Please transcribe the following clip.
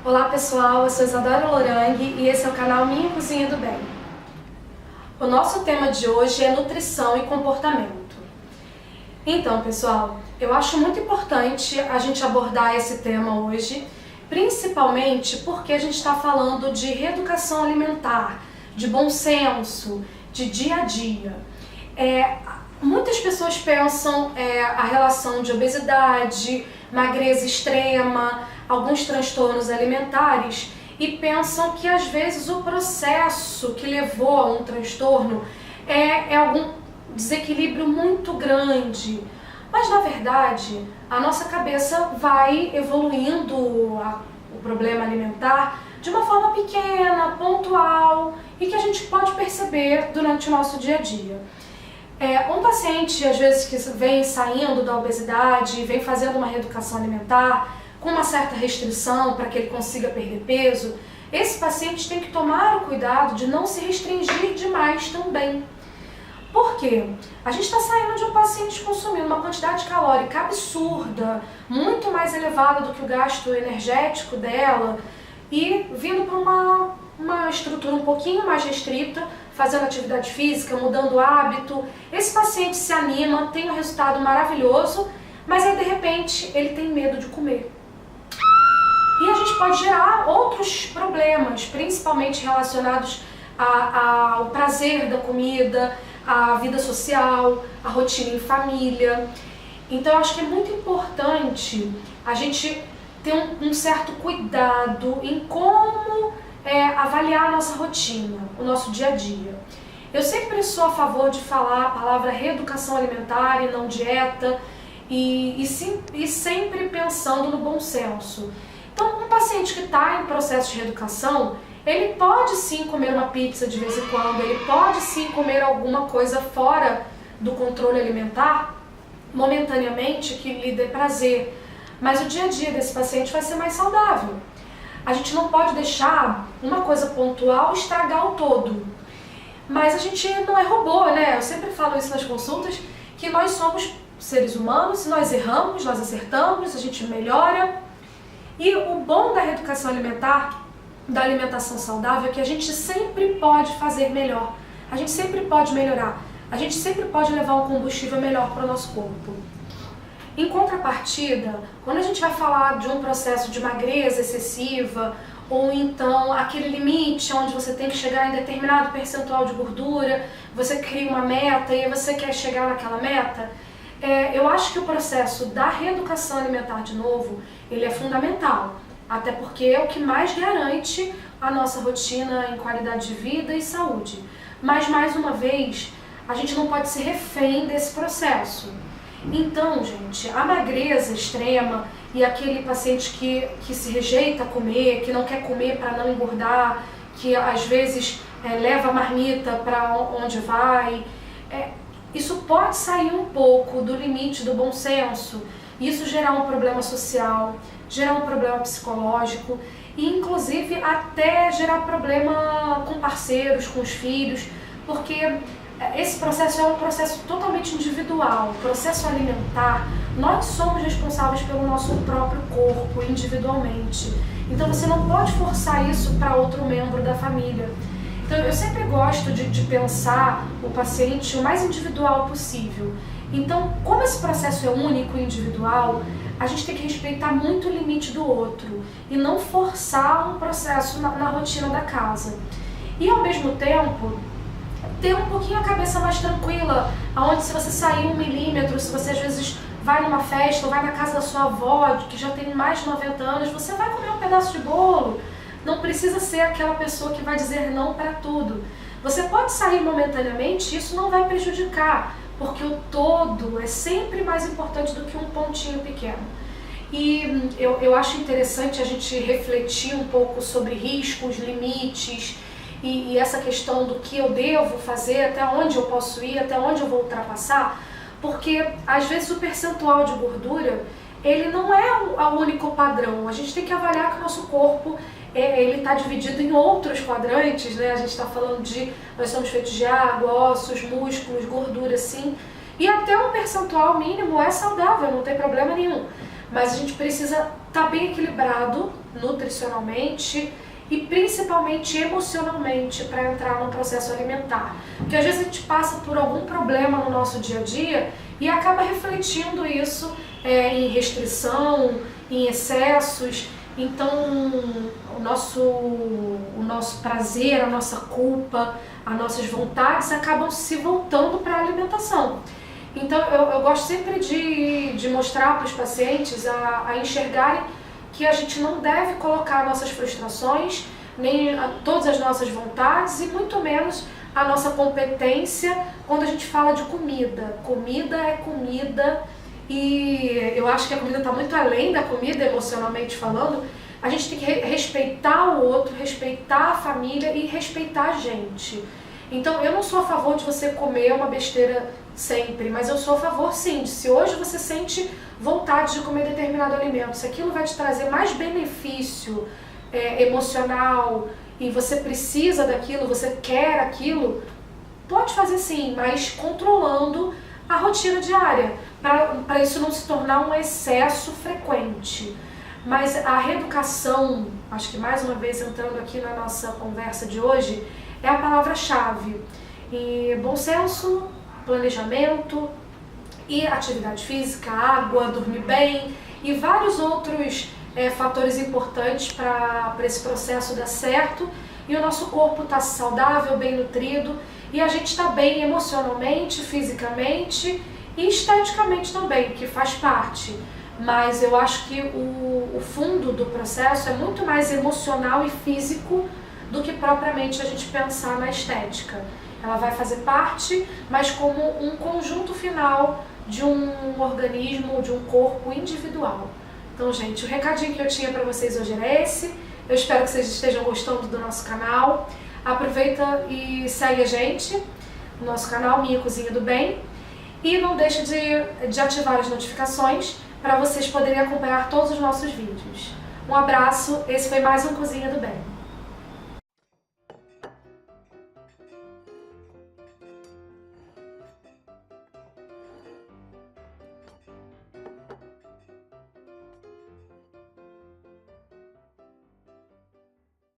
Olá pessoal, eu sou Isadora Lorangue e esse é o canal Minha Cozinha do Bem. O nosso tema de hoje é nutrição e comportamento. Então pessoal, eu acho muito importante a gente abordar esse tema hoje, principalmente porque a gente está falando de reeducação alimentar, de bom senso, de dia a dia. Muitas pessoas pensam a relação de obesidade, magreza extrema, alguns transtornos alimentares e pensam que às vezes o processo que levou a um transtorno é algum desequilíbrio muito grande. Mas na verdade a nossa cabeça vai evoluindo o problema alimentar de uma forma pequena, pontual e que a gente pode perceber durante o nosso dia a dia. Um paciente, às vezes, que vem saindo da obesidade, vem fazendo uma reeducação alimentar, com uma certa restrição para que ele consiga perder peso, esse paciente tem que tomar o cuidado de não se restringir demais também. Por quê? A gente está saindo de um paciente consumindo uma quantidade calórica absurda, muito mais elevada do que o gasto energético dela, e vindo para uma estrutura um pouquinho mais restrita, fazendo atividade física, mudando o hábito. Esse paciente se anima, tem um resultado maravilhoso, mas aí de repente ele tem medo de comer. E a gente pode gerar outros problemas, principalmente relacionados ao prazer da comida, à vida social, à rotina em família. Então eu acho que é muito importante a gente ter um certo cuidado em como avaliar a nossa rotina, o nosso dia a dia. Eu sempre sou a favor de falar a palavra reeducação alimentar e não dieta, e sempre pensando no bom senso. Então, um paciente que está em processo de reeducação, ele pode sim comer uma pizza de vez em quando, ele pode sim comer alguma coisa fora do controle alimentar, momentaneamente, que lhe dê prazer. Mas o dia a dia desse paciente vai ser mais saudável. A gente não pode deixar uma coisa pontual estragar o todo. Mas a gente não é robô, né? Eu sempre falo isso nas consultas, que nós somos seres humanos, se nós erramos, nós acertamos, a gente melhora. E o bom da reeducação alimentar, da alimentação saudável, é que a gente sempre pode fazer melhor. A gente sempre pode melhorar. A gente sempre pode levar um combustível melhor para o nosso corpo. Em contrapartida, quando a gente vai falar de um processo de magreza excessiva, ou então aquele limite onde você tem que chegar em determinado percentual de gordura, você cria uma meta e você quer chegar naquela meta, eu acho que o processo da reeducação alimentar, de novo, ele é fundamental, até porque é o que mais garante a nossa rotina em qualidade de vida e saúde. Mas, mais uma vez, a gente não pode ser refém desse processo. Então, gente, a magreza extrema e aquele paciente que se rejeita a comer, que não quer comer para não engordar, que às vezes leva a marmita para onde vai, isso pode sair um pouco do limite do bom senso, isso gerar um problema social, gerar um problema psicológico e inclusive até gerar problema com parceiros, com os filhos, porque esse processo é um processo totalmente individual. O processo alimentar, nós somos responsáveis pelo nosso próprio corpo individualmente. Então você não pode forçar isso para outro membro da família. Então eu sempre gosto de pensar o paciente o mais individual possível. Então, como esse processo é único e individual, a gente tem que respeitar muito o limite do outro e não forçar um processo na rotina da casa. E ao mesmo tempo, ter um pouquinho a cabeça mais tranquila, aonde se você sair 1 milímetro, se você às vezes vai numa festa ou vai na casa da sua avó, que já tem mais de 90 anos, você vai comer um pedaço de bolo. Não precisa ser aquela pessoa que vai dizer não para tudo. Você pode sair momentaneamente e isso não vai prejudicar, porque o todo é sempre mais importante do que um pontinho pequeno. E eu acho interessante a gente refletir um pouco sobre riscos, limites, e essa questão do que eu devo fazer, até onde eu posso ir, até onde eu vou ultrapassar, porque às vezes o percentual de gordura, ele não é o único padrão. A gente tem que avaliar que o nosso corpo, ele está dividido em outros quadrantes, né? A gente está falando nós somos feitos de água, ossos, músculos, gordura, sim, e até um percentual mínimo é saudável, não tem problema nenhum. Mas a gente precisa estar bem equilibrado nutricionalmente e principalmente emocionalmente para entrar no processo alimentar. Porque às vezes a gente passa por algum problema no nosso dia a dia e acaba refletindo isso em restrição, em excessos. Então o nosso prazer, a nossa culpa, as nossas vontades acabam se voltando para a alimentação. Então eu gosto sempre de mostrar para os pacientes a enxergarem que a gente não deve colocar nossas frustrações, nem todas as nossas vontades e muito menos a nossa competência quando a gente fala de comida. Comida é comida e eu acho que a comida está muito além da comida, emocionalmente falando. A gente tem que respeitar o outro, respeitar a família e respeitar a gente. Então eu não sou a favor de você comer uma besteira sempre, mas eu sou a favor sim, de se hoje você sente vontade de comer determinado alimento, se aquilo vai te trazer mais benefício emocional e você precisa daquilo, você quer aquilo, pode fazer sim, mas controlando a rotina diária, para isso não se tornar um excesso frequente. Mas a reeducação, acho que mais uma vez entrando aqui na nossa conversa de hoje, é a palavra-chave. E bom senso, planejamento e atividade física, água, dormir bem e vários outros fatores importantes para esse processo dar certo e o nosso corpo tá saudável, bem nutrido e a gente está bem emocionalmente, fisicamente e esteticamente também, que faz parte. Mas eu acho que o fundo do processo é muito mais emocional e físico do que propriamente a gente pensar na estética. Ela vai fazer parte, mas como um conjunto final de um organismo, de um corpo individual. Então, gente, o recadinho que eu tinha para vocês hoje era esse. Eu espero que vocês estejam gostando do nosso canal. Aproveita e segue a gente no nosso canal Minha Cozinha do Bem. E não deixe de ativar as notificações para vocês poderem acompanhar todos os nossos vídeos. Um abraço, esse foi mais um Cozinha do Bem.